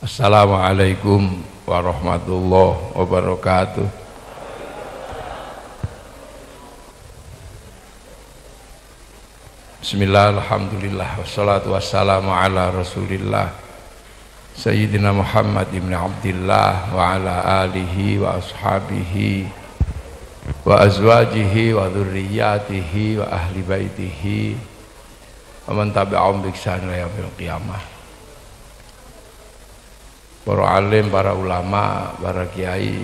Assalamualaikum warahmatullahi wabarakatuh. Bismillah, alhamdulillah, wassalatu wassalamu ala rasulillah Sayyidina Muhammad ibn Abdillah wa ala alihi wa ashabihi wa azwajihi wa dhurriyyatihi wa ahli baitihi wa man tabi'ahum bi ihsan ila yaumil qiyamah. Para alim, para ulama, para kiai,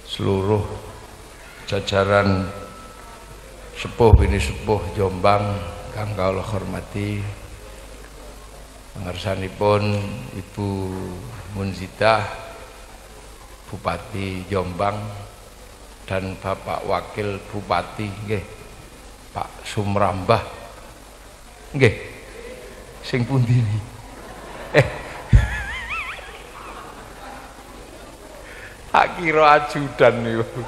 seluruh jajaran sepuh bini sepuh Jombang kang kawula hormati, pangersanipun Ibu Munzidah Bupati Jombang dan Bapak Wakil Bupati nggih Pak Sumrambah nggih sing pundi niki tak kira ajudan niku.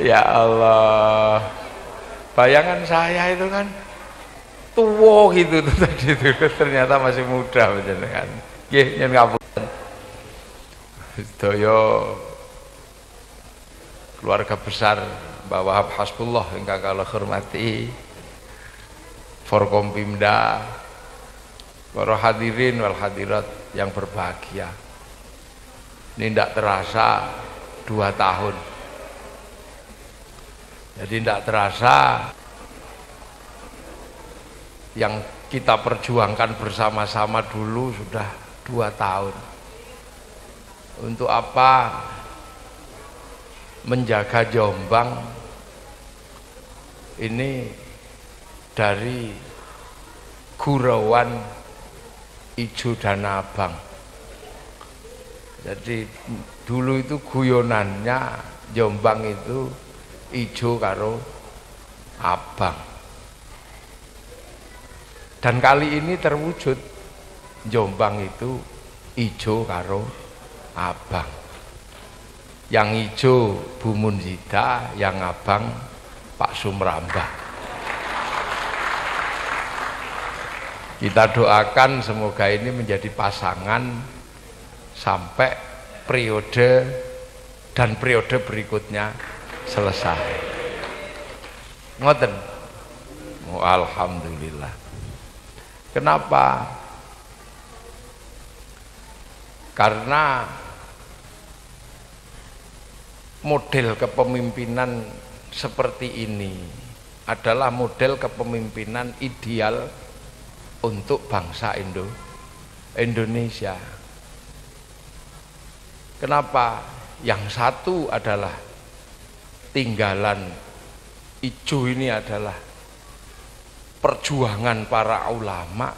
Ya Allah, bayangan saya itu kan tua gitu tuh tadi itu, ternyata masih muda panjenengan. Nggih, yen ngapunten. Sedaya keluarga besar Mbah Wahab Hasbullah ingkang kula hormati, Forkompimda, para hadirin wal hadirat yang berbahagia. Ini tidak terasa 2 tahun. Jadi tidak terasa yang kita perjuangkan bersama-sama dulu sudah 2 tahun. Untuk apa? Menjaga Jombang ini dari gurauan ijo dan abang. Jadi dulu itu guyonannya Jombang itu ijo karo abang, dan kali ini terwujud Jombang itu ijo karo abang. Yang ijo Bu Munzidah, yang abang Pak Sumrambah. Kita doakan semoga ini menjadi pasangan sampai periode dan periode berikutnya selesai. Ngoten. Oh, alhamdulillah. Kenapa? Karena model kepemimpinan seperti ini adalah model kepemimpinan ideal untuk bangsa Indonesia. Kenapa? Yang satu adalah tinggalan ijo ini adalah perjuangan para ulama,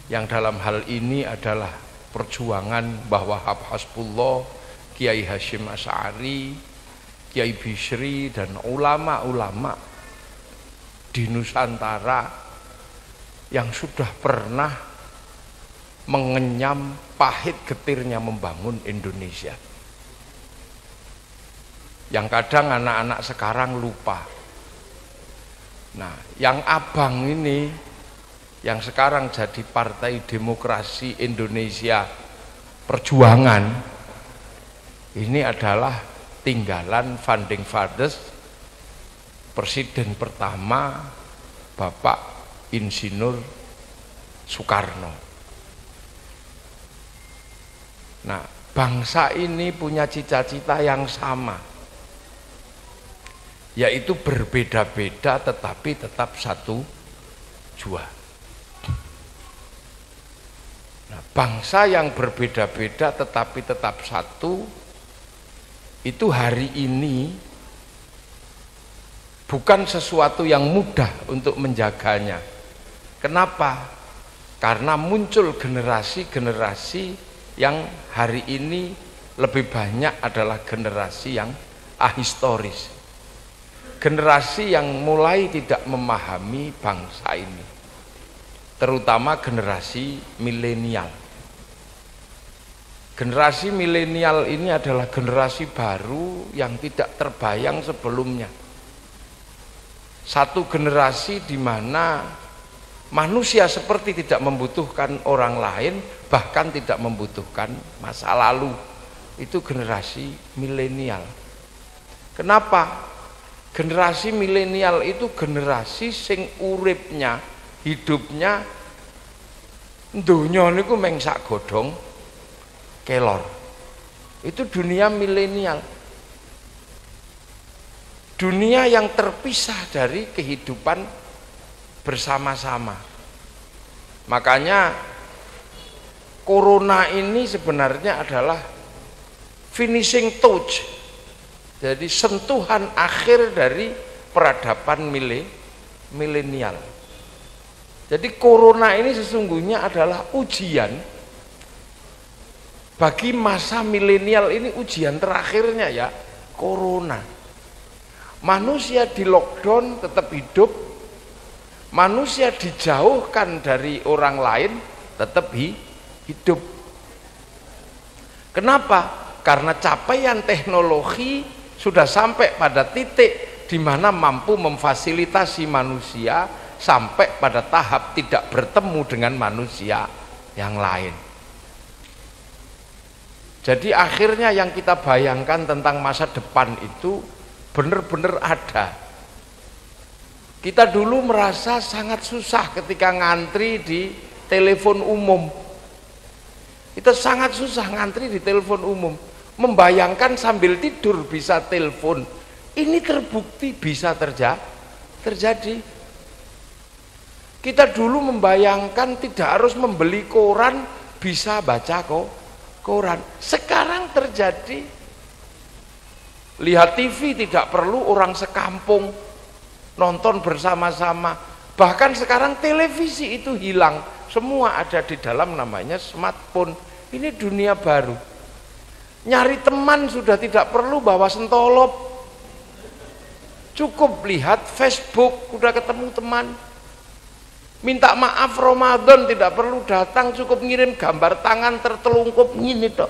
yang dalam hal ini adalah perjuangan Mbah Wahab Hasbullah, Kiai Hasyim Asy'ari, Kiai Bisri, dan ulama-ulama di Nusantara yang sudah pernah mengenyam pahit getirnya membangun Indonesia. Yang kadang anak-anak sekarang lupa. Nah, yang abang ini, yang sekarang jadi Partai Demokrasi Indonesia Perjuangan, ini adalah tinggalan founding fathers Presiden pertama Bapak Insinyur Soekarno. Nah, bangsa ini punya cita-cita yang sama, yaitu berbeda-beda tetapi tetap satu jua. Nah, bangsa yang berbeda-beda tetapi tetap satu itu hari ini bukan sesuatu yang mudah untuk menjaganya. Kenapa? Karena muncul generasi-generasi yang hari ini lebih banyak adalah generasi yang ahistoris, generasi yang mulai tidak memahami bangsa ini, terutama generasi milenial. Generasi milenial ini adalah generasi baru yang tidak terbayang sebelumnya. Satu generasi di mana manusia seperti tidak membutuhkan orang lain, bahkan tidak membutuhkan masa lalu. Itu generasi milenial. Kenapa? Generasi milenial itu generasi sing uripnya, hidupnya dunia niku meng sak godhong kelor. Itu dunia milenial. Dunia yang terpisah dari kehidupan bersama-sama. Makanya corona ini sebenarnya adalah finishing touch, jadi sentuhan akhir dari peradaban milenial. Jadi corona ini sesungguhnya adalah ujian bagi masa milenial. Ini ujian terakhirnya ya, corona. Manusia di lockdown tetap hidup, manusia dijauhkan dari orang lain tetap hidup. Kenapa? Karena capaian teknologi sudah sampai pada titik di mana mampu memfasilitasi manusia sampai pada tahap tidak bertemu dengan manusia yang lain. Jadi akhirnya yang kita bayangkan tentang masa depan itu benar-benar ada. Kita dulu merasa sangat susah ketika ngantri di telepon umum. Kita sangat susah ngantri di telepon umum. Membayangkan sambil tidur bisa telepon. Ini terbukti bisa terjadi. Kita dulu membayangkan tidak harus membeli koran, bisa baca koran. Sekarang terjadi. Lihat TV tidak perlu orang sekampung nonton bersama-sama. Bahkan sekarang televisi itu hilang, semua ada di dalam namanya smartphone. Ini dunia baru. Nyari teman sudah tidak perlu bawa sentolop, cukup lihat Facebook udah ketemu teman. Minta maaf Ramadan tidak perlu datang, cukup ngirim gambar tangan tertelungkup gini toh.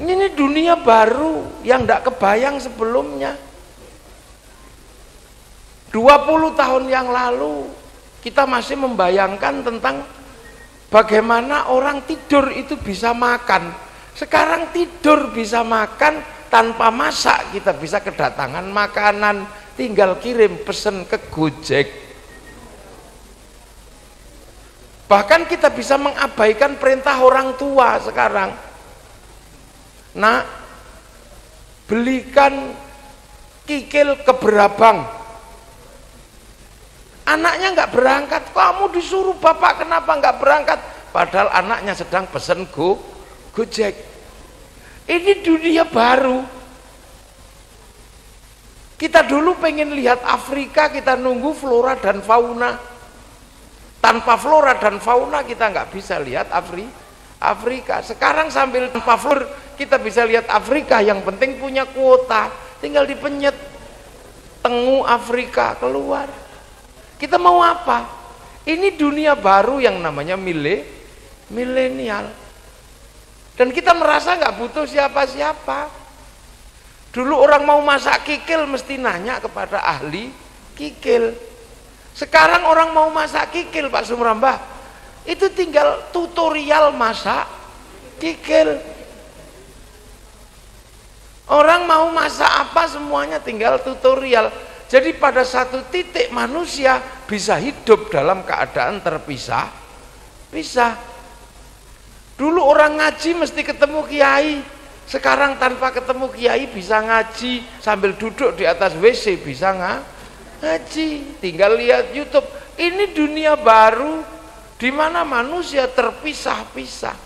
Ini dunia baru yang tidak kebayang sebelumnya. 20 tahun yang lalu kita masih membayangkan tentang bagaimana orang tidur itu bisa makan. Sekarang tidur bisa makan, tanpa masak kita bisa kedatangan makanan, tinggal kirim pesen ke Gojek. Bahkan kita bisa mengabaikan perintah orang tua sekarang. Nak, belikan kikil ke Berabang. Anaknya nggak berangkat, kamu disuruh bapak kenapa nggak berangkat? Padahal anaknya sedang pesen Gojek. Ini dunia baru. Kita dulu pengen lihat Afrika, kita nunggu flora dan fauna. Tanpa flora dan fauna kita nggak bisa lihat Afrika. Sekarang sambil tanpa flora kita bisa lihat Afrika, yang penting punya kuota, tinggal dipenyet tengu Afrika keluar. Kita mau apa? Ini dunia baru yang namanya milenial. Dan kita merasa nggak butuh siapa-siapa. Dulu orang mau masak kikil mesti nanya kepada ahli kikil. Sekarang orang mau masak kikil Pak Sumrambah, itu tinggal tutorial masak kikil. Orang mau masak apa semuanya tinggal tutorial. Jadi pada satu titik manusia bisa hidup dalam keadaan terpisah. Dulu orang ngaji mesti ketemu kiai. Sekarang tanpa ketemu kiai bisa ngaji, sambil duduk di atas WC bisa ngaji, tinggal lihat YouTube. Ini dunia baru di mana manusia terpisah-pisah.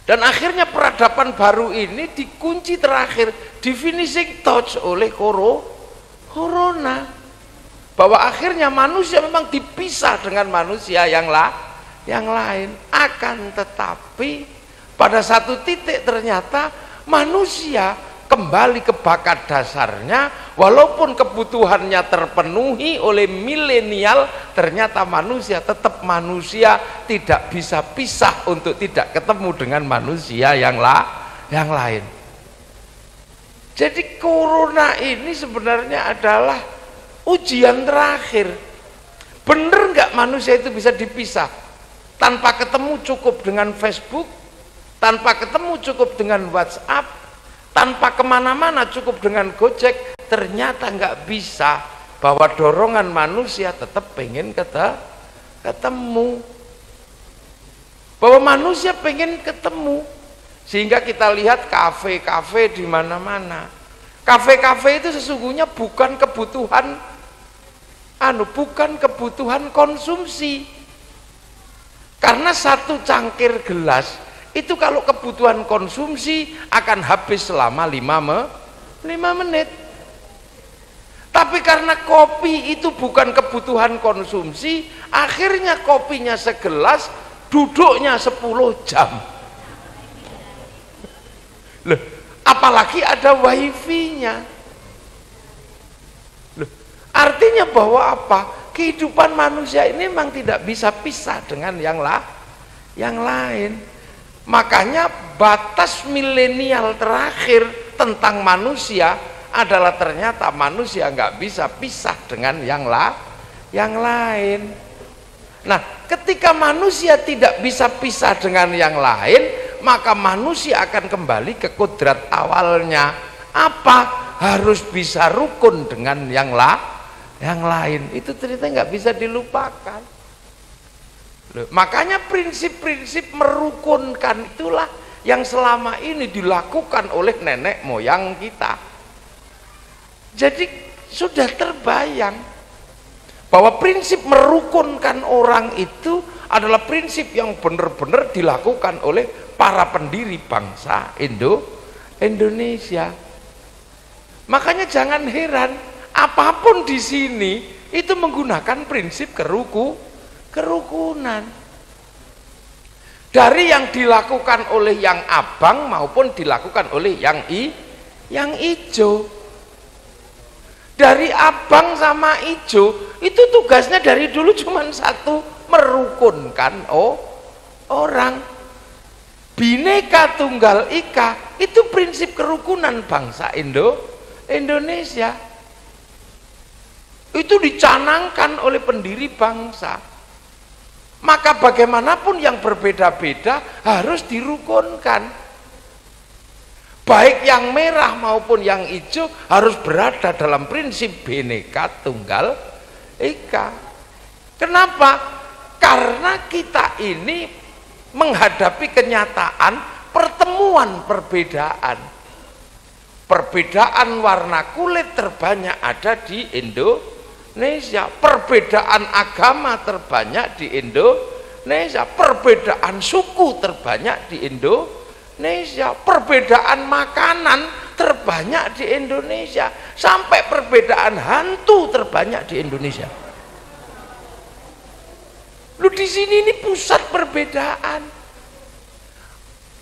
Dan akhirnya peradaban baru ini dikunci terakhir, di finishing touch oleh corona. Bahwa akhirnya manusia memang dipisah dengan manusia yang lain. Akan tetapi pada satu titik ternyata manusia kembali ke bakat dasarnya. Walaupun kebutuhannya terpenuhi oleh milenial, ternyata manusia tetap manusia, tidak bisa pisah untuk tidak ketemu dengan manusia yang lain. Jadi corona ini sebenarnya adalah ujian terakhir. Bener nggak manusia itu bisa dipisah? Tanpa ketemu cukup dengan Facebook, tanpa ketemu cukup dengan WhatsApp, tanpa kemana-mana cukup dengan Gojek. Ternyata nggak bisa, bahwa dorongan manusia tetap pengen ketemu, bahwa manusia pengen ketemu. Sehingga kita lihat kafe-kafe di mana-mana. Kafe-kafe itu sesungguhnya bukan kebutuhan bukan kebutuhan konsumsi. Karena satu cangkir gelas itu kalau kebutuhan konsumsi akan habis selama 5 menit. Tapi karena kopi itu bukan kebutuhan konsumsi, akhirnya kopinya segelas, duduknya 10 jam. Loh, apalagi ada wifi-nya. Loh, artinya bahwa apa? Kehidupan manusia ini memang tidak bisa pisah dengan yang lain. Makanya batas milenial terakhir tentang manusia adalah ternyata manusia nggak bisa pisah dengan yang lain. Nah, ketika manusia tidak bisa pisah dengan yang lain, maka manusia akan kembali ke kodrat awalnya. Apa? Harus bisa rukun dengan yang lain. Itu cerita nggak bisa dilupakan. Loh, makanya prinsip-prinsip merukunkan itulah yang selama ini dilakukan oleh nenek moyang kita. Jadi sudah terbayang bahwa prinsip merukunkan orang itu adalah prinsip yang benar-benar dilakukan oleh para pendiri bangsa Indonesia. Makanya jangan heran apapun di sini itu menggunakan prinsip kerukunan. Dari yang dilakukan oleh yang abang maupun dilakukan oleh yang hijau. Dari abang sama hijau itu tugasnya dari dulu cuma satu, merukunkan orang. Bhinneka Tunggal Ika itu prinsip kerukunan bangsa Indonesia. Itu dicanangkan oleh pendiri bangsa. Maka bagaimanapun yang berbeda-beda harus dirukunkan. Baik yang merah maupun yang hijau harus berada dalam prinsip Bhinneka Tunggal Ika. Kenapa? Karena kita ini menghadapi kenyataan pertemuan perbedaan. Perbedaan warna kulit terbanyak ada di Indonesia. Perbedaan agama terbanyak di Indonesia. Perbedaan suku terbanyak di Indonesia. Perbedaan makanan terbanyak di Indonesia. Sampai perbedaan hantu terbanyak di Indonesia. Lu di sini ini pusat perbedaan.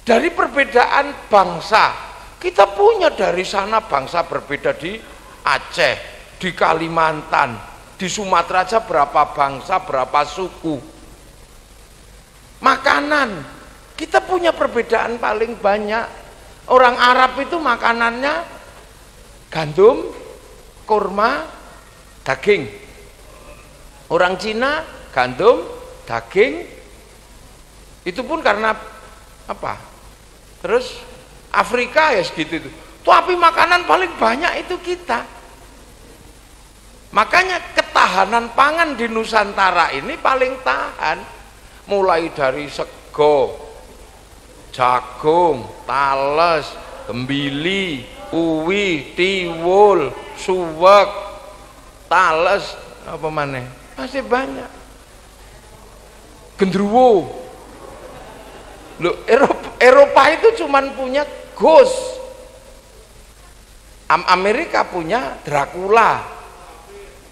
Dari perbedaan bangsa, kita punya dari sana bangsa berbeda di Aceh, di Kalimantan, di Sumatera aja berapa bangsa, berapa suku. Makanan, kita punya perbedaan paling banyak. Orang Arab itu makanannya gandum, kurma, daging. Orang Cina gandum, daging, itu pun karena apa? Terus Afrika ya segitu itu. Tapi makanan paling banyak itu kita. Makanya ketahanan pangan di Nusantara ini paling tahan. Mulai dari sego, jagung, tales, gembili, uwi, tiwul, suwek, tales, apa maneh? Masih banyak. Gendruwo. Loh, Eropa itu cuman punya ghost. Amerika punya Dracula.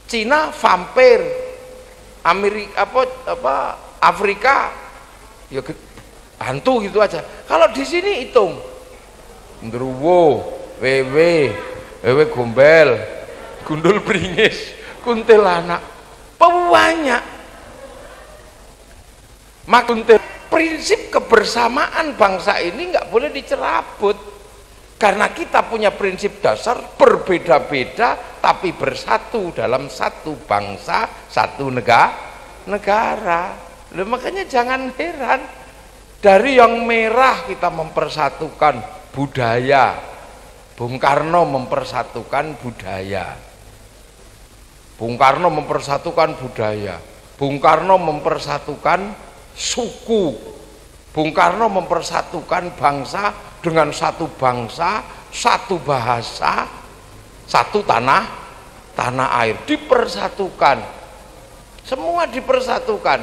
Cina vampir. Amerika Afrika ya hantu gitu aja. Kalau di sini hitung. Gendruwo, wewe gombel, gundul bringis, kuntilanak. Banyak. Makuntir prinsip kebersamaan bangsa ini nggak boleh dicerabut. Karena kita punya prinsip dasar berbeda-beda tapi bersatu dalam satu bangsa, satu negara. Loh, makanya jangan heran dari yang merah kita mempersatukan budaya. Bung Karno mempersatukan budaya. Bung Karno mempersatukan budaya. Bung Karno mempersatukan suku. Bung Karno mempersatukan bangsa dengan satu bangsa, satu bahasa, satu tanah air, dipersatukan. Semua dipersatukan.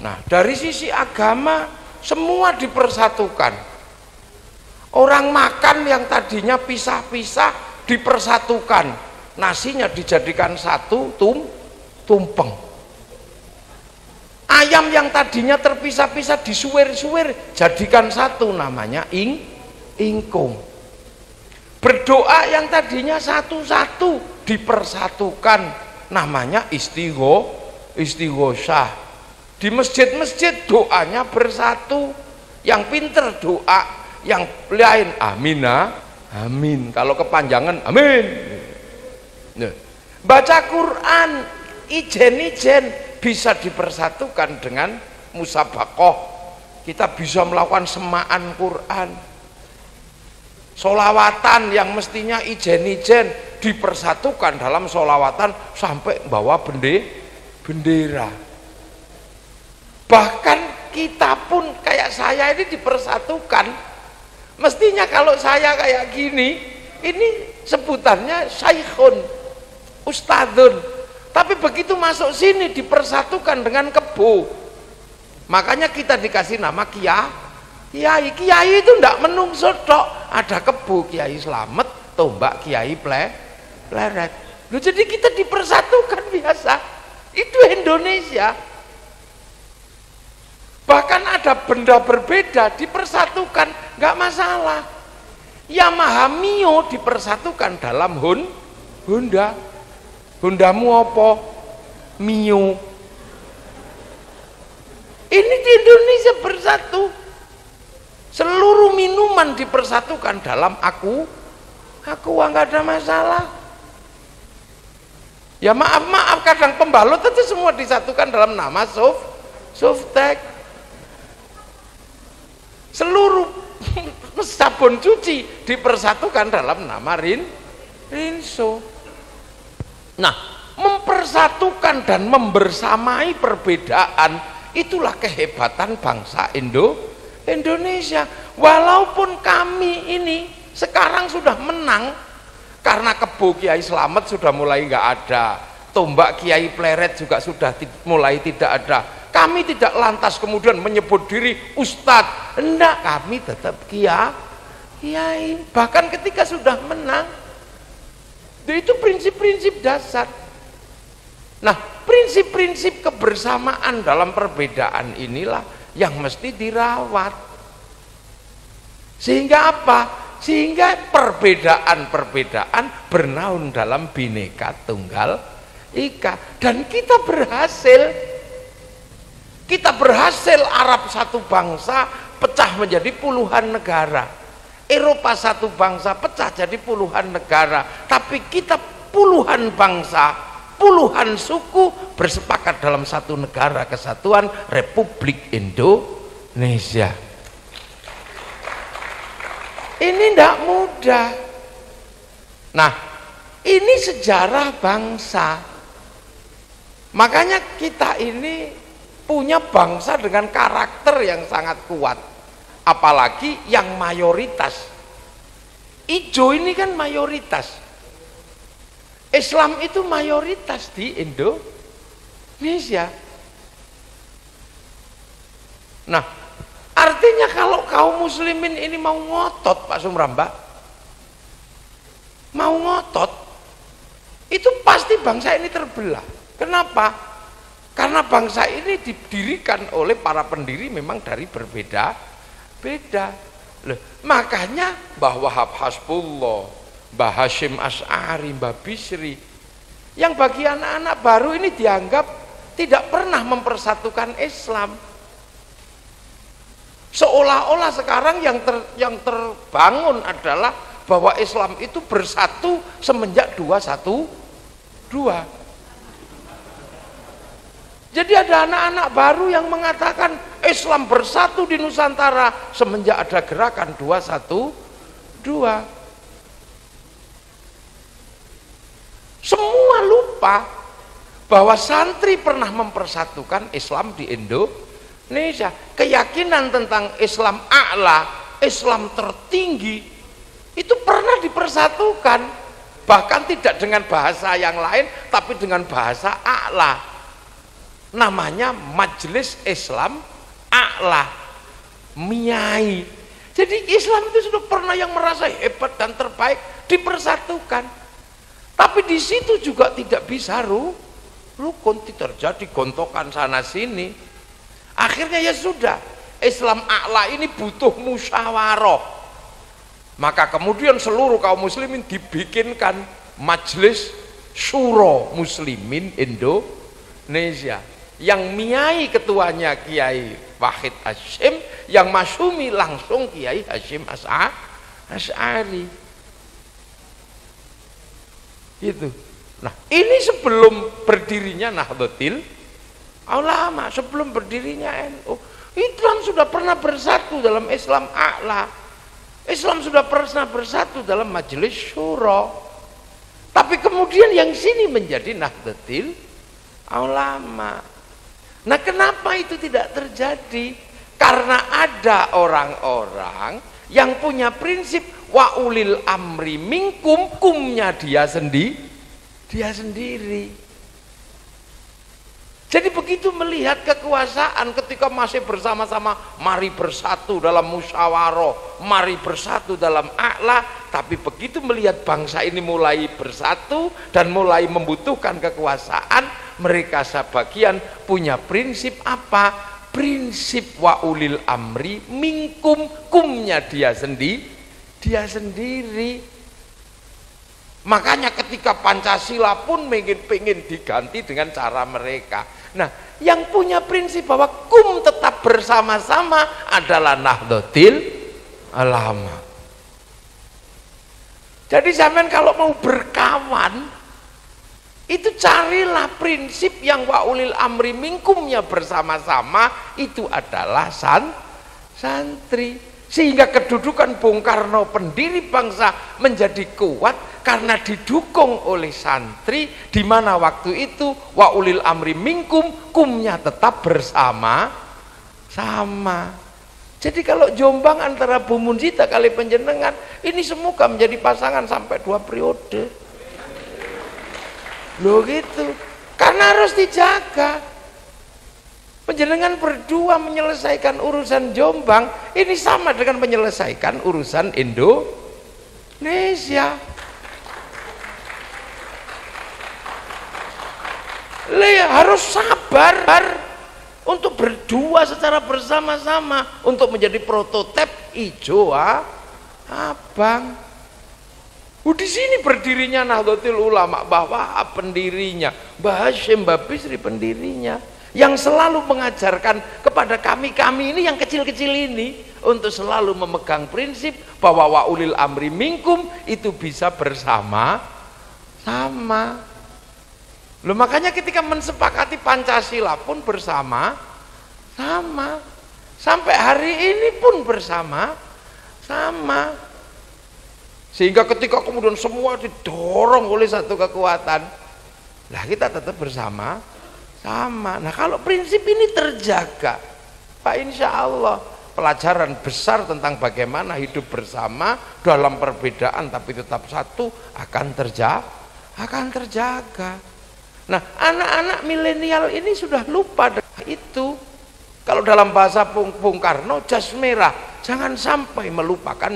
Nah, dari sisi agama semua dipersatukan. Orang makan yang tadinya pisah-pisah dipersatukan. Nasinya dijadikan satu tumpeng. Ayam yang tadinya terpisah-pisah disuwir-suwir jadikan satu, namanya ingkung. Berdoa yang tadinya satu-satu dipersatukan, namanya istighosah. Di masjid-masjid doanya bersatu, yang pinter doa, yang lain amin. Kalau kepanjangan amin. Baca Quran ijen-ijen bisa dipersatukan dengan musabakoh. Kita bisa melakukan semaan Quran. Solawatan yang mestinya ijen-ijen dipersatukan dalam solawatan sampai bawa bendera. Bahkan kita pun kayak saya ini dipersatukan. Mestinya kalau saya kayak gini, ini sebutannya syaikhun, ustadzun. Tapi begitu masuk sini dipersatukan dengan kebo. Makanya kita dikasih nama kiai. Kiai itu ndak menungso tok, ada kebo Kiai Slamet, tombak Kiai Pleret. Loh, jadi kita dipersatukan biasa. Itu Indonesia. Bahkan ada benda berbeda dipersatukan, nggak masalah. Yamaha Mio dipersatukan dalam Honda. Hondamu apa? Mio. Ini di Indonesia bersatu. Seluruh minuman dipersatukan dalam aku nggak ada masalah. Ya maaf kadang pembalut itu semua disatukan dalam nama Softtek. Seluruh sabun cuci dipersatukan dalam nama Rinso. Nah, mempersatukan dan membersamai perbedaan itulah kehebatan bangsa Indonesia. Walaupun kami ini sekarang sudah menang karena kebo Kiai Slamet sudah mulai nggak ada, tombak Kiai Pleret juga sudah mulai tidak ada. Kami tidak lantas kemudian menyebut diri ustadz, enggak, kami tetap kiai. Bahkan ketika sudah menang, itu prinsip-prinsip dasar. Nah, prinsip-prinsip kebersamaan dalam perbedaan inilah yang mesti dirawat. Sehingga apa? Sehingga perbedaan-perbedaan bernaung dalam Bhinneka Tunggal Ika. Dan kita berhasil. Kita berhasil Arab satu bangsa pecah menjadi puluhan negara. Eropa satu bangsa pecah jadi puluhan negara, tapi kita puluhan bangsa, puluhan suku bersepakat dalam satu negara kesatuan Republik Indonesia. Ini tidak mudah. Nah, ini sejarah bangsa. Makanya kita ini punya bangsa dengan karakter yang sangat kuat. Apalagi yang mayoritas. Ijo ini kan mayoritas. Islam itu mayoritas di Indonesia. Nah, artinya kalau kaum muslimin ini mau ngotot, Pak Sumramba, mau ngotot, itu pasti bangsa ini terbelah. Kenapa? Karena bangsa ini didirikan oleh para pendiri memang dari berbeda. Loh, makanya Mbah Wahab Hasbullah, Mbah Hashim Asy'ari, Mbah Bisri, yang bagi anak-anak baru ini dianggap tidak pernah mempersatukan Islam. Seolah-olah sekarang yang terbangun adalah bahwa Islam itu bersatu semenjak 212. Jadi ada anak-anak baru yang mengatakan Islam bersatu di Nusantara semenjak ada gerakan 212. Semua lupa bahwa santri pernah mempersatukan Islam di Indonesia. Keyakinan tentang Islam a'la, Islam tertinggi, itu pernah dipersatukan. Bahkan tidak dengan bahasa yang lain, tapi dengan bahasa a'la. Namanya Majelis Islam A'la, MIAI. Jadi Islam itu sudah pernah yang merasa hebat dan terbaik dipersatukan. Tapi di situ juga tidak bisa rukun, terjadi gontokan sana sini. Akhirnya ya sudah, Islam A'la ini butuh musyawarah. Maka kemudian seluruh kaum muslimin dibikinkan Majelis Syuro Muslimin Indonesia. Yang MIAI ketuanya Kiai Wahid Hasyim, yang masyumi langsung Kiai Hasyim Asy'ari. Gitu. Nah, ini sebelum berdirinya Nahdlatul Ulama, sebelum berdirinya NU. Islam sudah pernah bersatu dalam Islam A'la. Islam sudah pernah bersatu dalam Majelis Syuro. Tapi kemudian yang sini menjadi Nahdlatul Ulama. Nah, kenapa itu tidak terjadi? Karena ada orang-orang yang punya prinsip wa ulil amri minkum, kumnya dia sendiri. Jadi begitu melihat kekuasaan ketika masih bersama-sama, mari bersatu dalam musyawarah, mari bersatu dalam a'la. Tapi begitu melihat bangsa ini mulai bersatu dan mulai membutuhkan kekuasaan, mereka sebagian punya prinsip apa? Prinsip wa ulil amri minkum, kumnya dia sendiri. Makanya ketika Pancasila pun pengen diganti dengan cara mereka. Nah, yang punya prinsip bahwa kum tetap bersama-sama adalah Nahdlatul Ulama. Jadi sampean kalau mau berkawan, itu carilah prinsip yang wa ulil amri minkumnya bersama-sama, itu adalah santri. Sehingga kedudukan Bung Karno pendiri bangsa menjadi kuat karena didukung oleh santri, di mana waktu itu wa ulil amri minkum, kumnya tetap bersama-sama. Jadi kalau Jombang antara Bu Munzita kali penjenengan, ini semoga menjadi pasangan sampai 2 periode. Loh gitu, karena harus dijaga. Penjenengan berdua menyelesaikan urusan Jombang, ini sama dengan menyelesaikan urusan Indonesia. Harus sabar untuk berdua secara bersama-sama untuk menjadi prototipe ijo abang. Di sini berdirinya Nahdlatul Ulama, bahwa pendirinya Mbah Hasyim, Mbah Bisri pendirinya, yang selalu mengajarkan kepada kami ini yang kecil-kecil ini untuk selalu memegang prinsip bahwa wa ulil amri minkum itu bisa bersama-sama. Loh, makanya ketika mensepakati Pancasila pun bersama-sama, sampai hari ini pun bersama-sama. Sehingga ketika kemudian semua didorong oleh satu kekuatan, lah kita tetap bersama-sama. Nah, kalau prinsip ini terjaga, Pak, insya Allah pelajaran besar tentang bagaimana hidup bersama dalam perbedaan tapi tetap satu akan terjaga. Nah, anak-anak milenial ini sudah lupa itu. Kalau dalam bahasa Bung Karno, jas merah, jangan sampai melupakan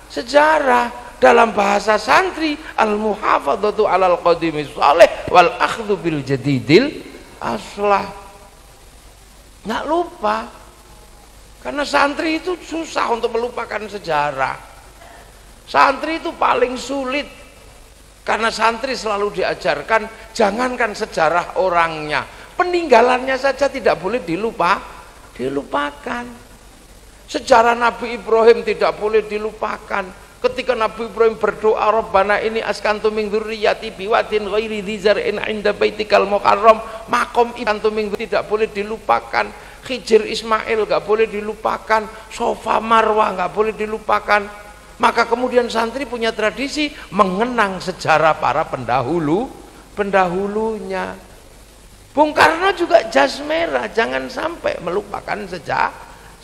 sejarah. Dalam bahasa santri, al-muhafadzatu alal qadimi shalih wal akhdhu bil jadidil aslah. Nggak lupa, karena santri itu susah untuk melupakan sejarah. Santri itu paling sulit, karena santri selalu diajarkan jangankan sejarah orangnya, peninggalannya saja tidak boleh dilupakan. Sejarah Nabi Ibrahim tidak boleh dilupakan. Ketika Nabi Ibrahim berdoa, Rabbana ini askantu min dzurriyyati biwadin ghairi dzi zar'in 'inda baitikal muharram, makom ibantu min tidak boleh dilupakan. Khidir Ismail nggak boleh dilupakan, Sofa Marwah nggak boleh dilupakan. Maka kemudian santri punya tradisi mengenang sejarah para pendahulunya. Bung Karno juga jas merah, jangan sampai melupakan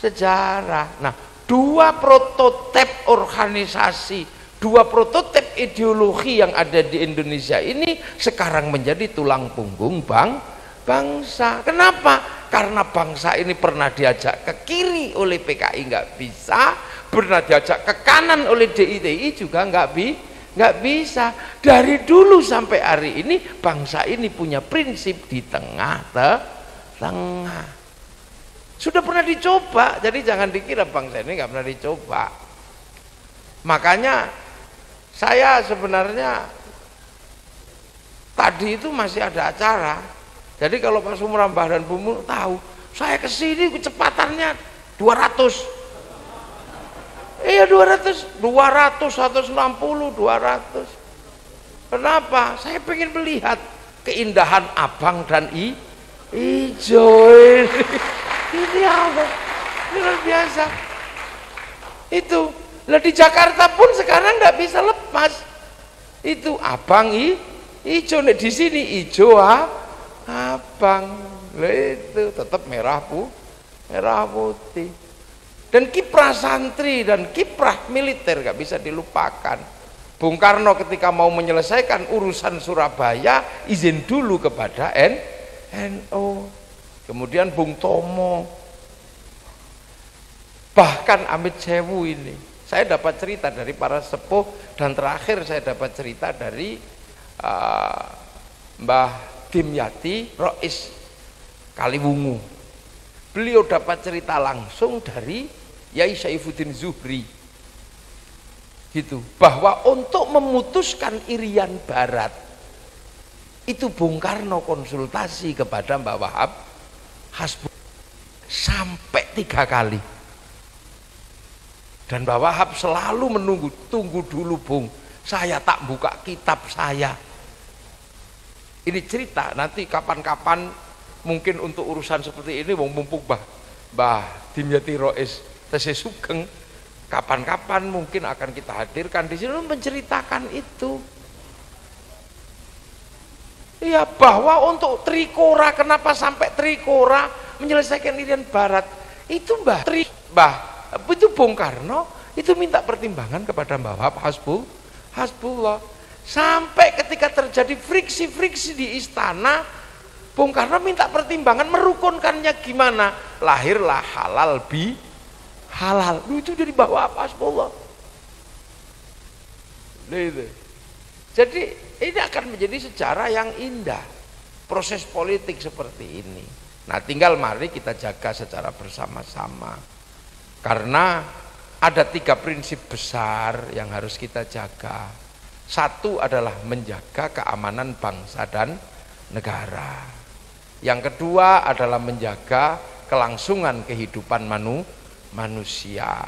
sejarah. Nah, dua prototip organisasi, dua prototip ideologi yang ada di Indonesia ini sekarang menjadi tulang punggung bangsa. Kenapa? Karena bangsa ini pernah diajak ke kiri oleh PKI nggak bisa, pernah diajak ke kanan oleh DITI juga nggak bisa. Dari dulu sampai hari ini bangsa ini punya prinsip di tengah. Sudah pernah dicoba, jadi jangan dikira bangsa ini nggak pernah dicoba. Makanya saya sebenarnya tadi itu masih ada acara. Jadi kalau Pak Sumrambah dan Bu Mun tahu, saya kesini kecepatannya 200. Iya 200, 160, 200. Kenapa? Saya pengen melihat keindahan abang dan hijau ini apa? Ini luar biasa. Itu. Lah di Jakarta pun sekarang nggak bisa lepas. Itu abang hijau, nih di sini hijau abang. Lah itu tetap merah putih. Dan kiprah santri dan kiprah militer gak bisa dilupakan. Bung Karno ketika mau menyelesaikan urusan Surabaya izin dulu kepada NU. Kemudian Bung Tomo, bahkan Amit Sewu ini saya dapat cerita dari para sepuh, dan terakhir saya dapat cerita dari Mbah Dimyati Rois Kaliwungu. Beliau dapat cerita langsung dari Yai Saifuddin Zuhri gitu, bahwa untuk memutuskan Irian Barat itu Bung Karno konsultasi kepada Mbah Wahab Hasbullah sampai 3 kali, dan Mbah Wahab selalu menunggu, tunggu dulu Bung, saya tak buka kitab saya. Ini cerita nanti kapan-kapan mungkin untuk urusan seperti ini mumpung Mbah Dimyati Rois Tesih Sugeng, kapan-kapan mungkin akan kita hadirkan di sini menceritakan itu. Iya, bahwa untuk Trikora, kenapa sampai Trikora menyelesaikan Irian Barat itu itu Bung Karno itu minta pertimbangan kepada Mbah Wahab Hasbullah. Sampai ketika terjadi friksi-friksi di istana, Bung Karno minta pertimbangan merukunkannya gimana. Lahirlah halal halal. Itu jadi Mbah Wahab Hasbullah. Jadi ini akan menjadi sejarah yang indah, proses politik seperti ini. Nah, tinggal mari kita jaga secara bersama-sama, karena ada 3 prinsip besar yang harus kita jaga. Satu adalah menjaga keamanan bangsa dan negara. Yang kedua adalah menjaga kelangsungan kehidupan manusia.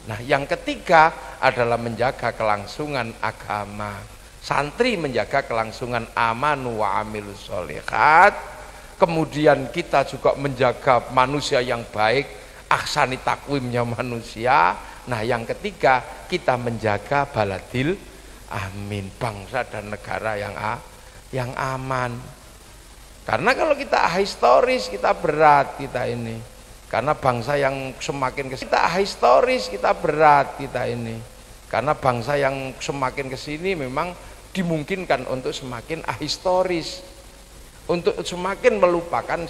Nah, yang ketiga adalah menjaga kelangsungan agama. Santri menjaga kelangsungan amanu wa amilus sholihat. Kemudian kita juga menjaga manusia yang baik, ahsani takwimnya manusia. Nah, yang ketiga kita menjaga baladil amin, bangsa dan negara yang aman. Karena kalau kita ahistoris kita berat kita ini. Karena bangsa yang semakin Karena bangsa yang semakin kesini memang dimungkinkan untuk semakin ahistoris, untuk semakin melupakan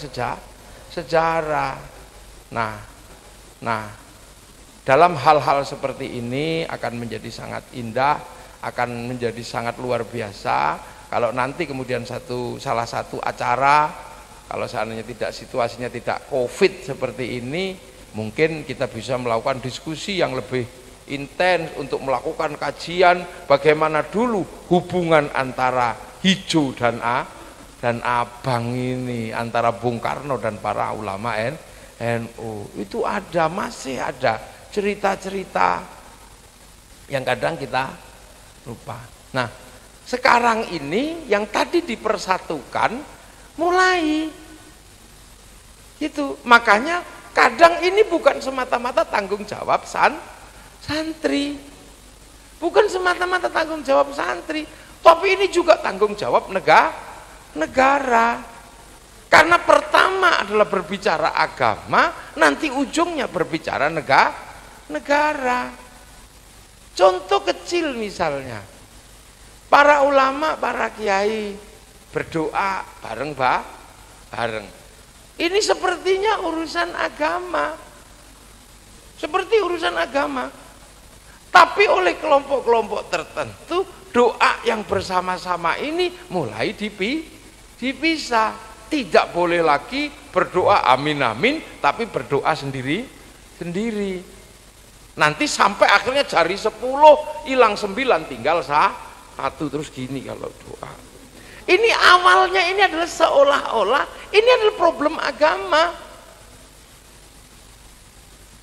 sejarah. Nah, dalam hal-hal seperti ini akan menjadi sangat indah, akan menjadi sangat luar biasa kalau nanti kemudian salah satu acara, kalau seandainya situasinya tidak COVID seperti ini, mungkin kita bisa melakukan diskusi yang lebih intens untuk melakukan kajian bagaimana dulu hubungan antara hijau dan abang ini, antara Bung Karno dan para ulama NU. Itu ada, masih ada cerita-cerita yang kadang kita lupa. Nah, sekarang ini yang tadi dipersatukan mulai gitu. Makanya kadang ini bukan semata-mata tanggung jawab santri. Bukan semata-mata tanggung jawab santri, tapi ini juga tanggung jawab negara. Karena pertama adalah berbicara agama, nanti ujungnya berbicara negara. Contoh kecil misalnya, para ulama, para kiai berdoa bareng. Ini sepertinya urusan agama. Seperti urusan agama. Tapi oleh kelompok-kelompok tertentu, doa yang bersama-sama ini mulai dipisah. Tidak boleh lagi berdoa amin amin, tapi berdoa sendiri. Nanti sampai akhirnya jari 10 hilang 9, tinggal 1 terus gini kalau doa. Ini awalnya ini adalah seolah-olah ini adalah problem agama.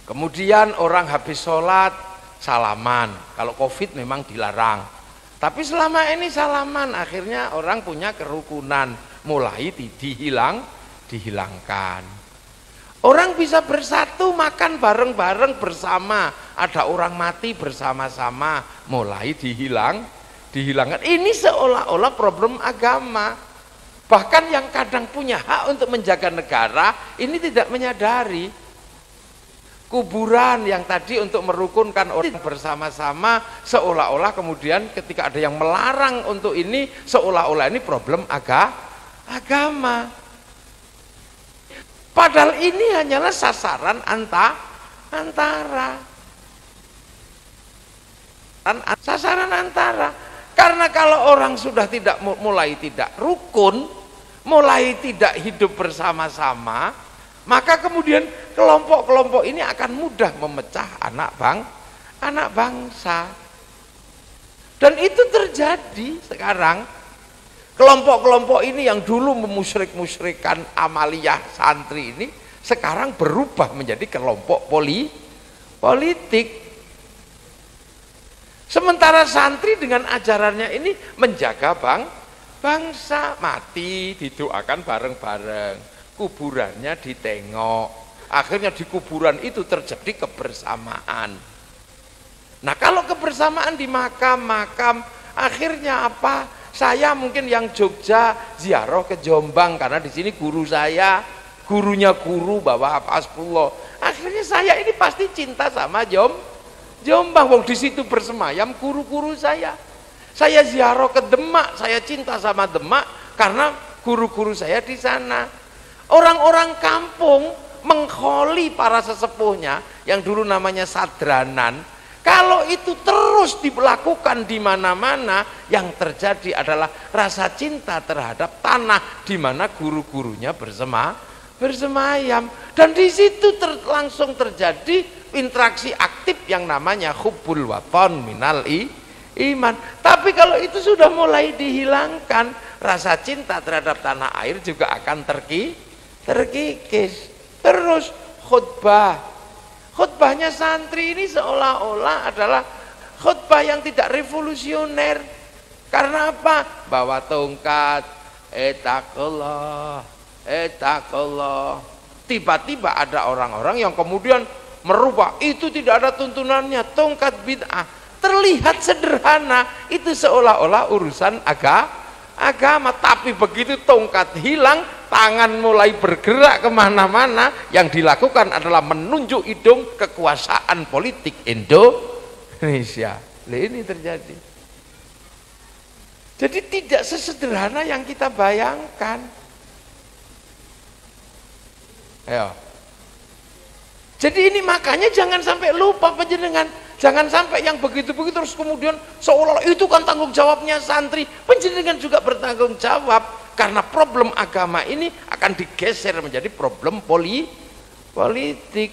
Kemudian orang habis sholat salaman. Kalau COVID memang dilarang. Tapi selama ini salaman, akhirnya orang punya kerukunan, mulai dihilangkan. Orang bisa bersatu makan bareng-bareng bersama, ada orang mati bersama-sama, mulai dihilangkan. Ini seolah-olah problem agama. Bahkan yang kadang punya hak untuk menjaga negara, ini tidak menyadari. Kuburan yang tadi untuk merukunkan orang bersama-sama, seolah-olah kemudian ketika ada yang melarang untuk ini, seolah-olah ini problem agama. Padahal ini hanyalah sasaran sasaran antara. Karena kalau orang sudah mulai tidak rukun, mulai tidak hidup bersama-sama, maka kemudian kelompok-kelompok ini akan mudah memecah anak bangsa. Dan itu terjadi sekarang. Kelompok-kelompok ini yang dulu memusyrik-musyrikkan amaliyah santri ini, sekarang berubah menjadi kelompok politik. Sementara santri dengan ajarannya ini menjaga bangsa, mati didoakan bareng-bareng, kuburannya ditengok, akhirnya di kuburan itu terjadi kebersamaan. Nah, kalau kebersamaan di makam, akhirnya apa? Saya mungkin yang Jogja ziarah ke Jombang karena di sini guru saya, gurunya guru Bapak Hasbullah. Akhirnya saya ini pasti cinta sama Jombang, wong di situ bersemayam guru-guru saya. Saya ziarah ke Demak, saya cinta sama Demak karena guru-guru saya di sana. Orang-orang kampung mengkholi para sesepuhnya yang dulu namanya sadranan. Kalau itu terus dilakukan di mana-mana, yang terjadi adalah rasa cinta terhadap tanah di mana guru-gurunya bersemayam. Dan di situ langsung terjadi interaksi aktif yang namanya hubbul waton minal iman. Tapi kalau itu sudah mulai dihilangkan, rasa cinta terhadap tanah air juga akan terkikis. Terus khutbahnya santri ini seolah-olah adalah khutbah yang tidak revolusioner. Karena apa? Bawa tongkat, etakallah. Tiba-tiba ada orang-orang yang kemudian merubah, itu tidak ada tuntunannya, tongkat bid'ah. Terlihat sederhana, itu seolah-olah urusan agama. Tapi begitu tongkat hilang, tangan mulai bergerak kemana-mana, yang dilakukan adalah menunjuk hidung kekuasaan politik Indonesia. Ini terjadi. Jadi tidak sesederhana yang kita bayangkan. Ayo. Jadi ini makanya jangan sampai lupa panjenengan, jangan sampai yang begitu-begitu terus kemudian seolah itu kan tanggung jawabnya santri. Panjenengan juga bertanggung jawab. Karena problem agama ini akan digeser menjadi problem politik.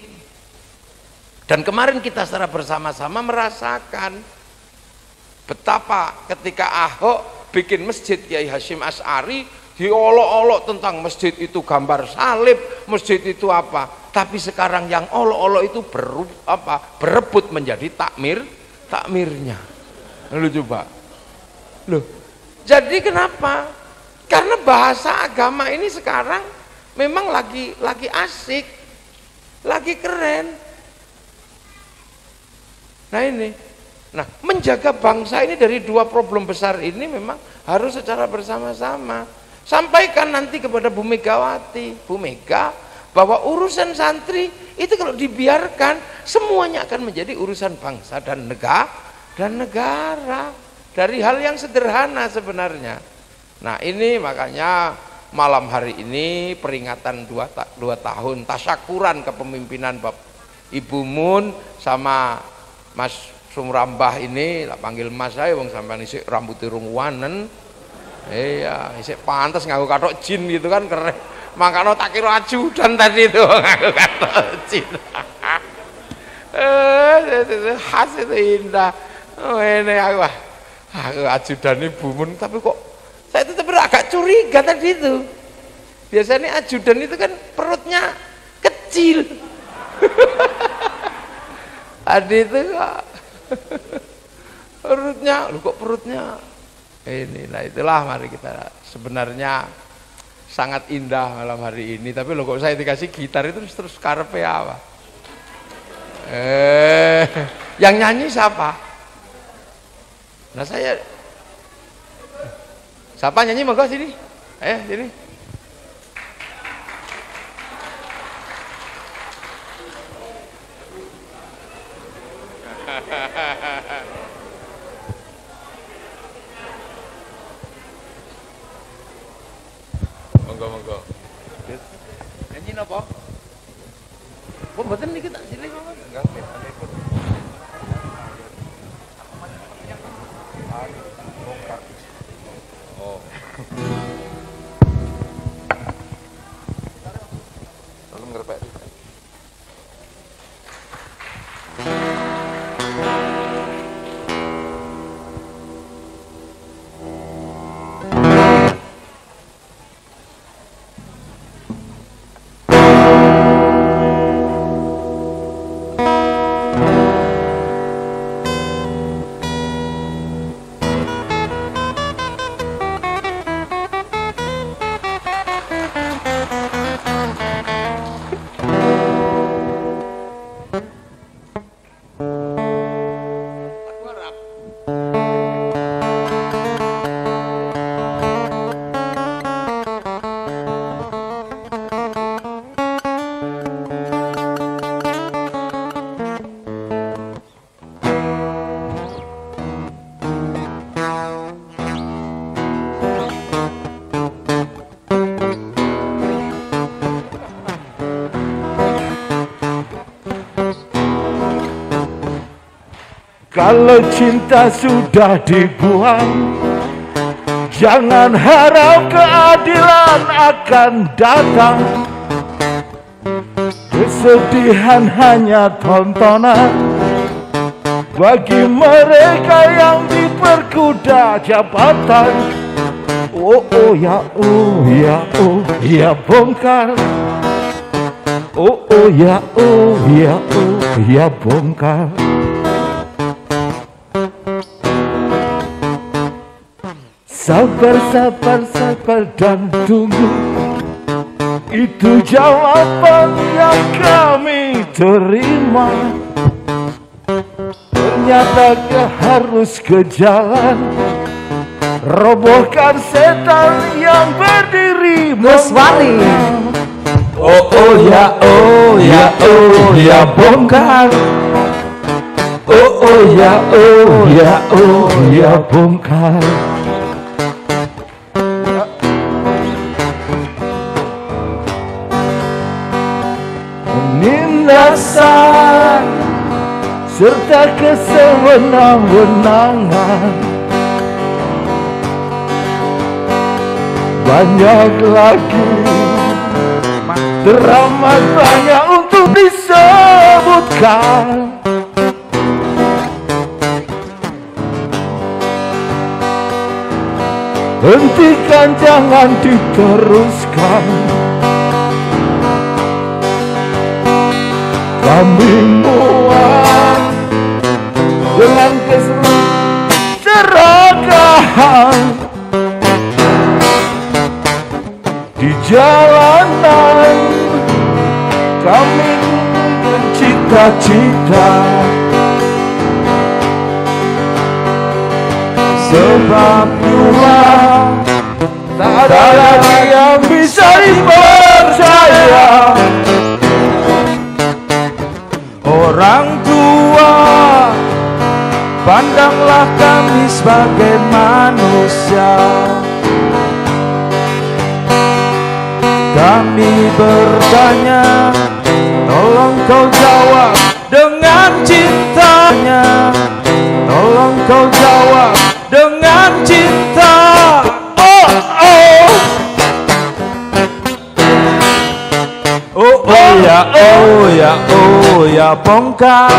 Dan kemarin kita secara bersama-sama merasakan betapa ketika Ahok bikin masjid Kiai Hasyim Asy'ari, diolok-olok tentang masjid itu gambar salib, masjid itu apa. Tapi sekarang yang olo-olo itu berebut menjadi takmirnya. Lu coba. Loh. Jadi kenapa? Karena bahasa agama ini sekarang memang lagi asik, lagi keren. Nah ini. Nah, menjaga bangsa ini dari dua problem besar ini memang harus secara bersama-sama. Sampaikan nanti kepada Bu Megawati, Bu Mega, bahwa urusan santri itu kalau dibiarkan semuanya akan menjadi urusan bangsa dan negara. Dari hal yang sederhana sebenarnya. Nah ini makanya malam hari ini peringatan 2 tahun tasyakuran kepemimpinan Ibu Mun sama Mas Sumrambah ini, lah panggil Mas saya wong sampean isik rambut irung wanen. Iya, isik pantes nganggo kathok jin gitu kan keren. Makanya tak kira ajudan tadi itu nganggo kathok jin. Khas itu indah. Oh ini aku ajudan Ibu Mun, tapi kok saya tetap agak curiga tadi itu. Biasanya ajudan itu kan perutnya kecil. Adi itu kok perutnya, lu kok perutnya ini. Nah itulah, mari kita sebenarnya sangat indah malam hari ini. Tapi lo kok saya dikasih gitar itu terus karepe apa? Yang nyanyi siapa? Nah siapa nyanyi, monggo sini. Sini. Monggo. Nyanyi napa? Kok mboten niki tak silih mawon. Enggak, telepon. Oh. Tolong ngerepek. Kalau cinta sudah dibuang, jangan harap keadilan akan datang. Kesedihan hanya tontonan bagi mereka yang diperkuda jabatan. Oh ya bongkar. Oh ya bongkar. Sabar dan tunggu, itu jawaban yang kami terima. Ternyata harus ke jalan, robohkan setan yang berdiri Muswali. Oh ya bongkar. Oh ya bongkar. Penindasan serta kesewenang-wenangan, banyak lagi, teramat banyak untuk disebutkan. Hentikan, jangan diteruskan. kami muat dengan keserakahan di jalanan. Kami mencita-cita, sebab Tuhan tak ada lagi yang bisa dipercaya. Orang tua, pandanglah kami sebagai manusia. Kami bertanya, tolong kau jawab dengan cintanya. Tolong kau jawab dengan cinta. Oh, oh. Oh, oh ya, oh ya, oh ya, bongkar.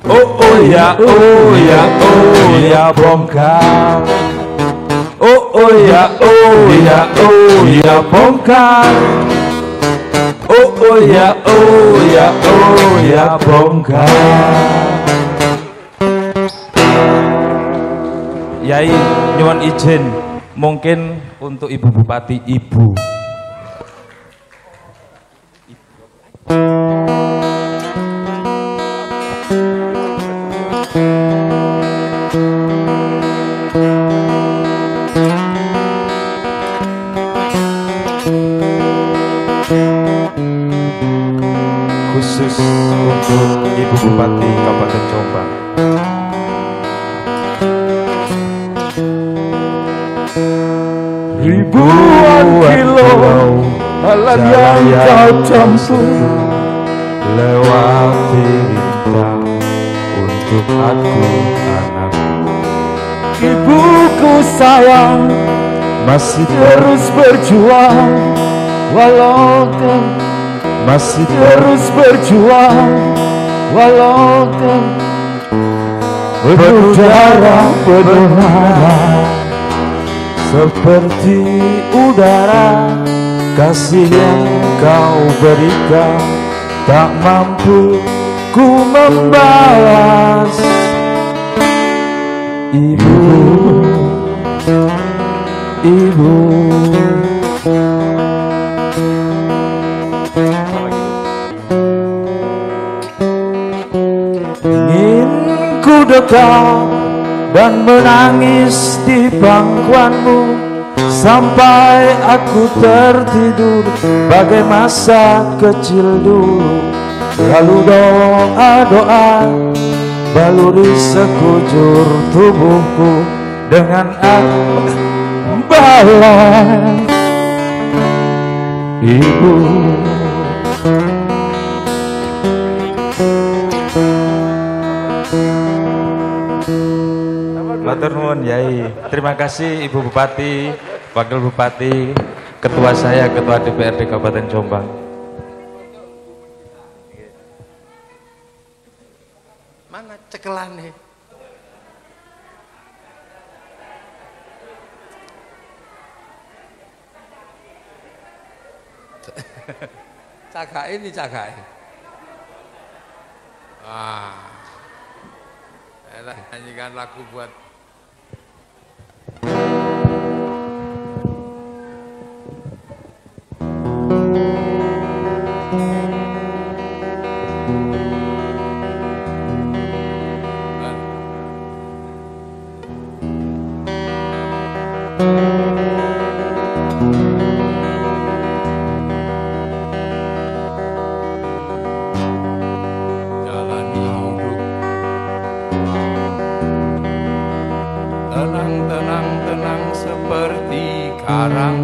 Oh, oh ya, oh ya, oh ya, bongkar. Oh, oh ya, oh ya, oh ya, bongkar. Oh, oh ya, oh ya, oh ya, bongkar. Yai nyuwun izin, mungkin untuk Ibu Bupati, Ibu. Khusus untuk Ibu Bupati Kabupaten Jombang. Ribuan kilo alam yang kau tempuh, lewati bintang untuk aku anakku. Ibuku sayang, masih terus berjuang, walau masih terus berjuang, walau penuh darah penuh darah. Seperti udara, kasih yang kau berikan, tak mampu ku membalas. Ibu, Ibu. Ingin ku dekat dan menangis di pangkuanmu sampai aku tertidur bagai masa kecil dulu. Lalu doa-doa baluri sekujur tubuhku dengan balas. Ibu, matur nuwun Yai. Terima kasih Ibu Bupati, Wakil Bupati, Ketua saya, Ketua DPRD Kabupaten Jombang. Mana cekelane? Cagain nih cagain. Nyanyikan lagu buat tenang seperti karang,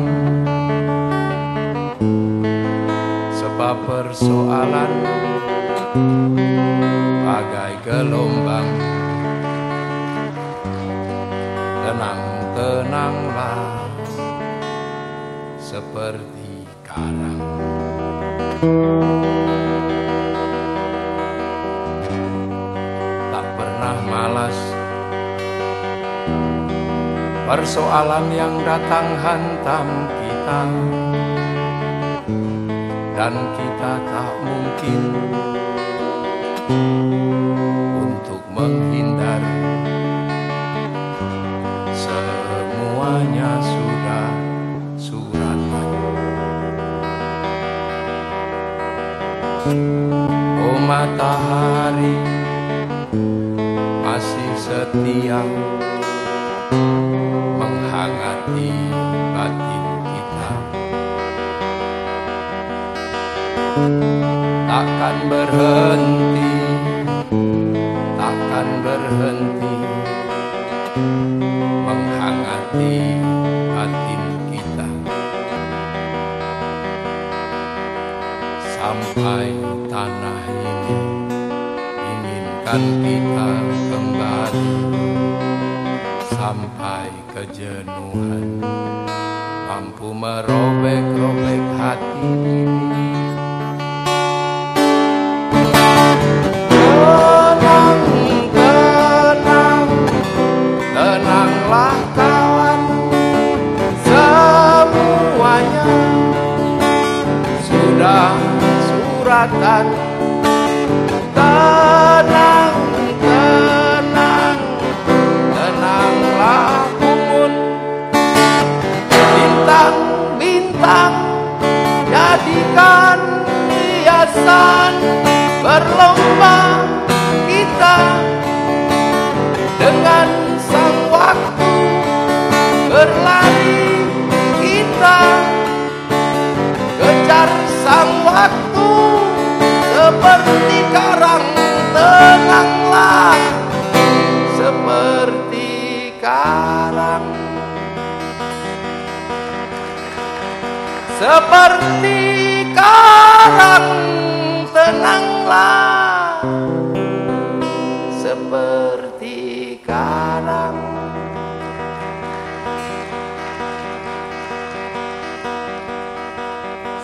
sebab persoalan bagai gelombang. Tenanglah seperti karang. Tak pernah malas persoalan yang datang hantam kita, dan kita tak mungkin untuk menghindar. Semuanya sudah suratan. Oh matahari masih setia menghangati batin kita. Takkan berhenti, takkan berhenti menghangati batin kita. Sampai tanah ini inginkan kita kembali, sampai kejenuhan mampu merobek-robek hati ini. Tenang, tenang, tenanglah kawan, semuanya sudah suratan. Tenang, tenang, tenanglah umun, bintang-bintang jadikan hiasan. Berlomba kita dengan sang waktu, berlari kita kejar sang waktu. Seperti karang tenanglah, seperti karang, seperti karang tenanglah, seperti karang.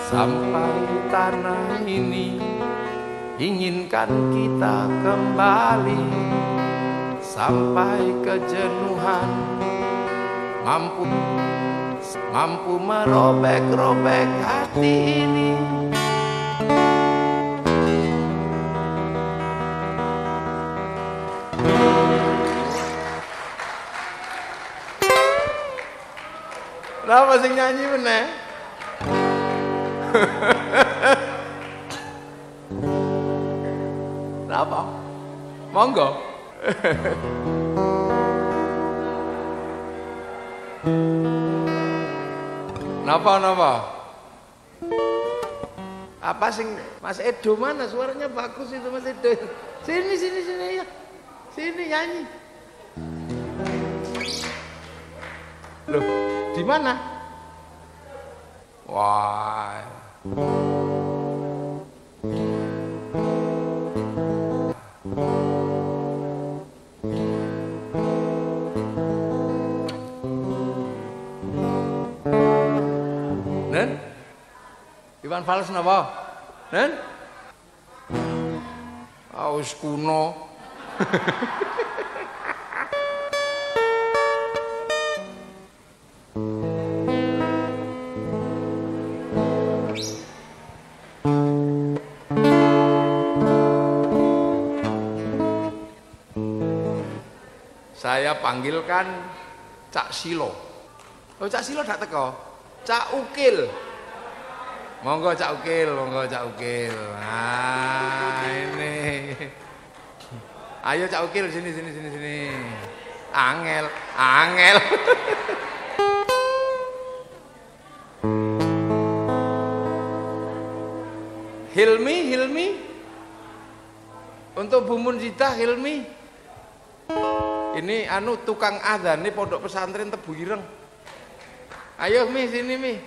Sampai tanah ini inginkan kita kembali, sampai kejenuhan mampu merobek-robek hati ini. Kenapa sing nyanyi meneh? Kenapa? Monggo. Napa? Apa sing Mas Edo mana? Suaranya bagus itu Mas Edo. Sini ya. Sini nyanyi. Loh, di mana? Wah. Nen? Iwan Fals napa? Nen? Aus kuno. Saya panggilkan Cak Silo. Oh Cak Silo dak teko. Cak Ukil. Monggo Cak Ukil, monggo Cak Ukil. Nah, ini. Ayo Cak Ukil sini. Angel. Hilmi. Untuk Bu Munzidah Hilmi. Ini tukang adzan nih pondok pesantren Tebu Ireng. Ayo Mi sini Mi.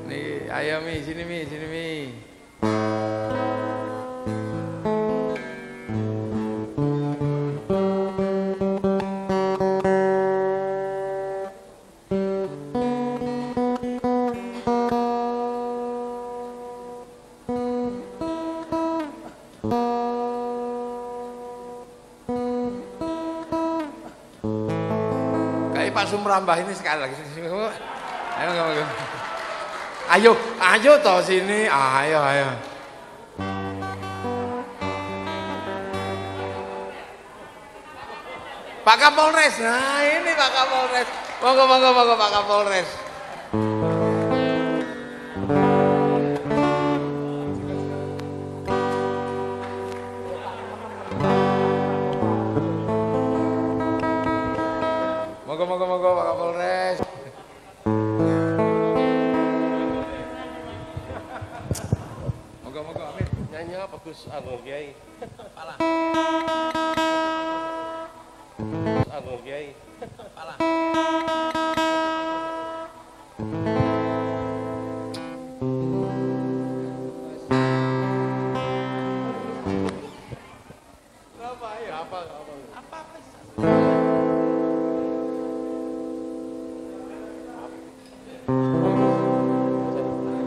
Nih ayo Mi sini Mi. Pak Sumrambah ini sekali lagi. Ayo. Ayo toh sini. Ayo. Pak Kapolres. Nah, ini Pak Kapolres. Monggo Pak Kapolres. Monggo Pak Kapolres. Monggo amin. Nyanyi apa Gus Kiai? Pala. Kiai. Pala.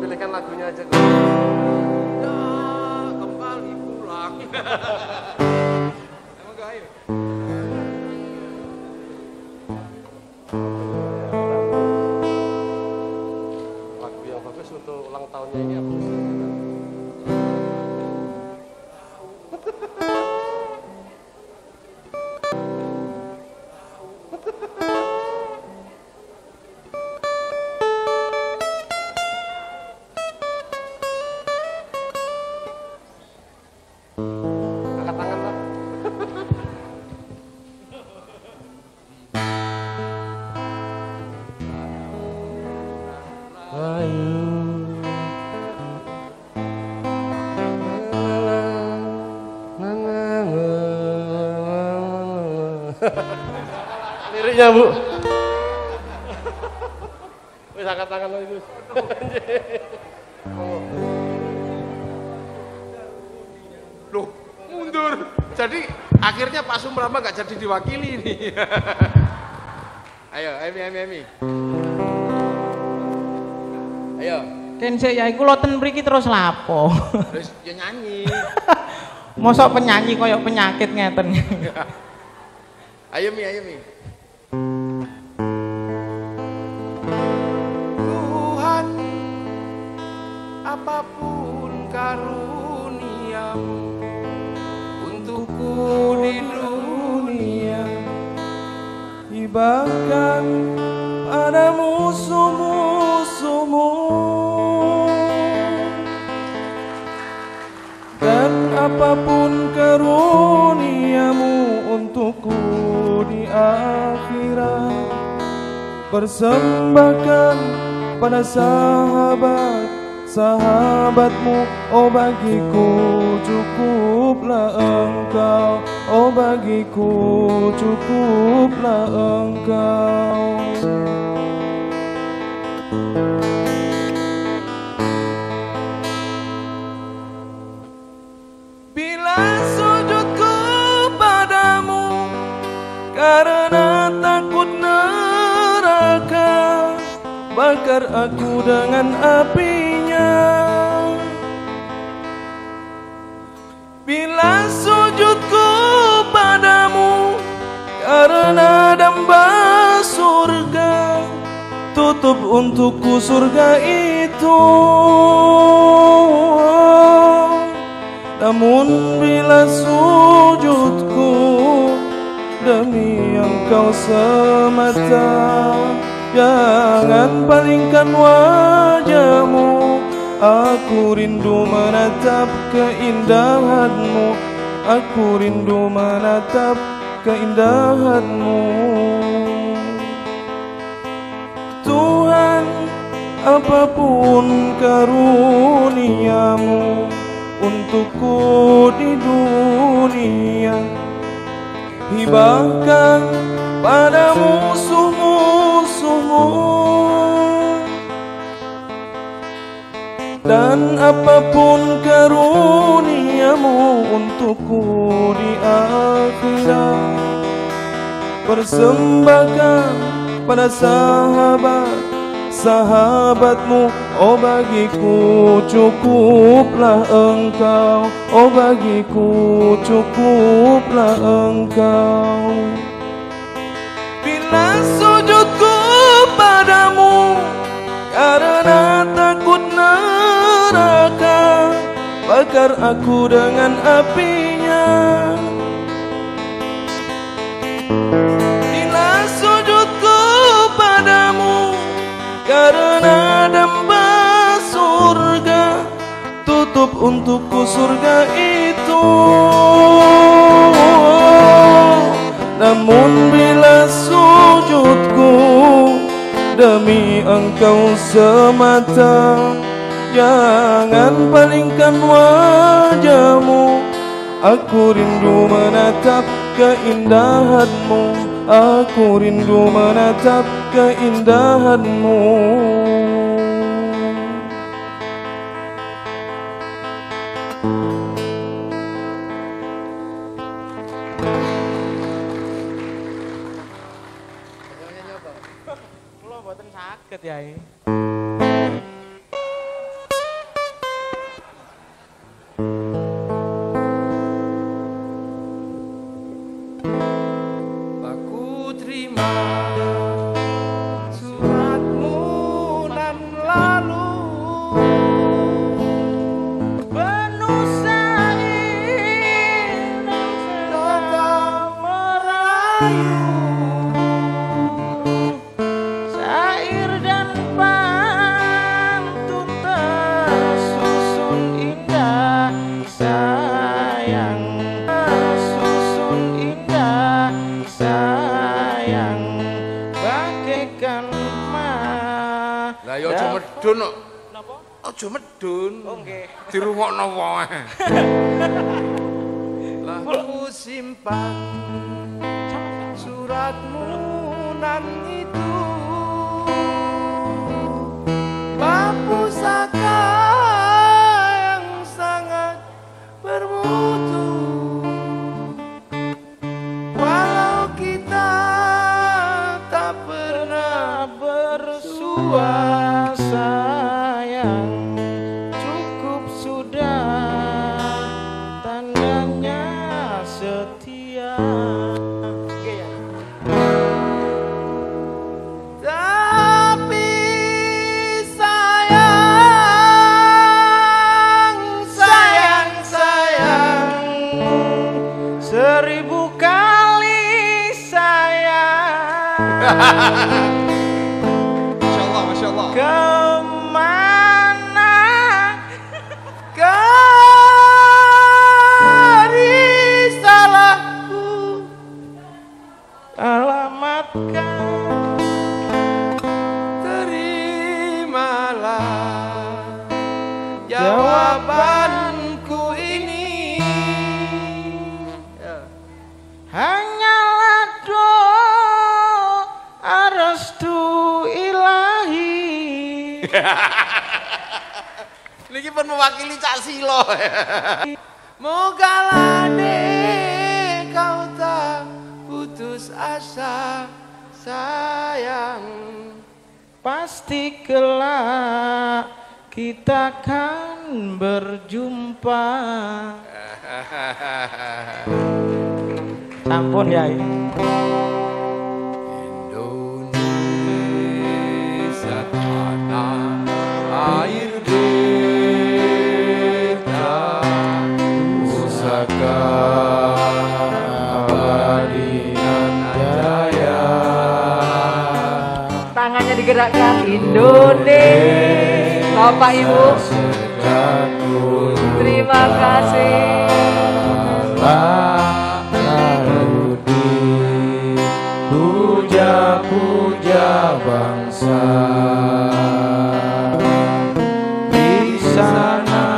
Pilihkan lagunya aja. Ya, kembali pulang. Emang gak ayo? Lagu yang bagus untuk ulang tahunnya ini apa? Angkat tangan lah. Liriknya Bu. Wis angkat tangan lagi Gus. Loh, mundur. Jadi akhirnya Pak Sumrama nggak jadi diwakili ini. Ayo, Emi. Ayo. Kensek ya iku loten mriki terus lapo. Terus ya nyanyi. Mosok penyanyi koyok penyakit ngeten. Ayo Mi. Tuhan, apapun karuniamu untukku di dunia, hibahkan pada musuh-musuhmu, dan apapun karuniamu untukku di akhirat, persembahkan pada sahabatmu, oh bagiku cukuplah engkau, oh bagiku cukuplah engkau. Bila sujudku padamu karena takut neraka, bakar aku dengan apinya. Bila sujudku padamu karena damba surga, tutup untukku surga itu. Namun bila sujudku demi engkau semata, jangan palingkan wajahmu. Aku rindu menatap keindahanmu, aku rindu menatap keindahanmu. Tuhan, apapun karuniamu untukku di dunia, hibahkan pada musuh-musuhmu, dan apapun karuniamu untukku di akhirat, persembahkan pada sahabatmu, oh bagiku cukuplah engkau, oh bagiku cukuplah engkau. Bila sujudku padamu karena takut neraka bakar aku dengan apinya. Bila sujudku padamu karena damba surga, tutup untukku surga itu. Namun bila sujudku demi engkau semata, jangan palingkan wajahmu. Aku rindu menatap keindahanmu, aku rindu menatap keindahanmu. Kula mboten saged Yai. Aku terima suratmu nan lalu, Penuh syair dan serta merayu, syair dan pantun tersusun indah sayang, tersusun indah sayang, bagaikan mah. Lah ya aja medun kok. Napa? Aja medun. Oh nggih. Dirungokno wae. Lah ku simpan suratmu nan itu, bab pusaka yang sangat bermutu. Walau kita tak pernah Bersua sayang, cukup sudah tandanya setia. Oke ya. Tapi sayang, sayang, sayang, Seribu kali sayang. Masya Allah, Masya Allah. Kemana risalahku alamatkan? terimalah jawabanku ini. Hanyalah doa restu ilahi. Niki pun mewakili Cak Silo. Mogalah dek kau tak putus asa sayang. Pasti kelak kita kan berjumpa. Sampun Yai. Indonesia tanah air beta, pusaka abadi nan jaya. Tangannya digerakkan. Indonesia, Bapak Ibu, terima kasih. Puja-puja bangsa di sana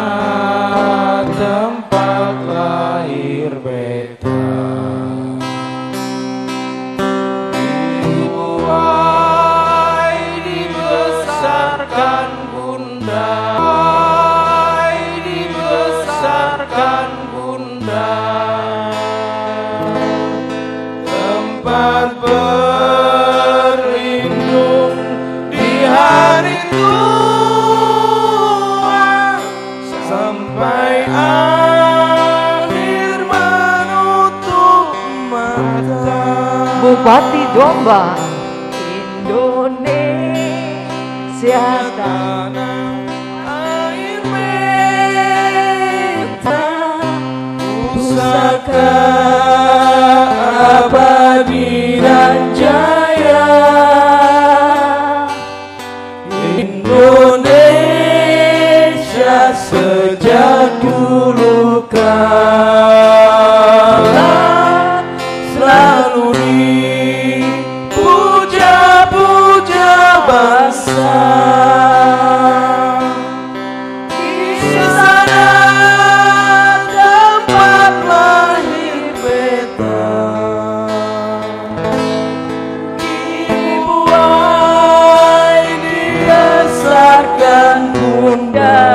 tempat lahir beta. Dibuai dibesarkan bunda, dibesarkan bunda. Tempat berlindung di hari tua, sampai akhir menutup mata. Bupati Jombang, Indonesia Siapa air mata pusaka abadi dan jaya Indonesia sejak dulu kala selalu dipuja-puja bangsa. Di sana tempat lahir beta, dibuai dibesarkan bunda,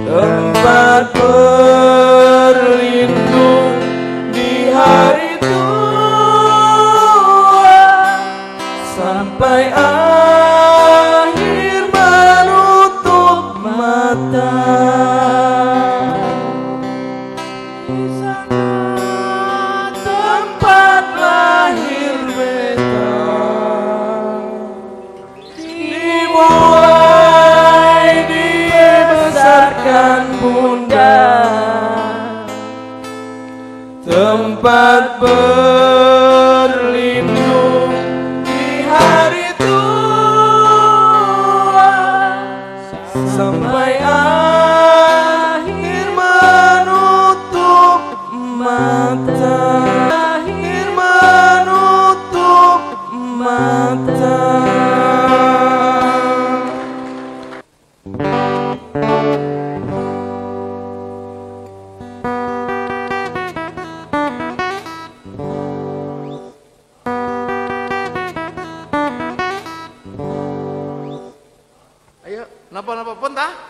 tempat berlindung di hari tua sampai akhir menutup mata. Di sana tempat lahir beta, dibuai dibesarkan bunda, tempat berlindung di hari tua sampai akhir menutup mata. Akhir menutup mata. Ayo, napa-napa pun tah?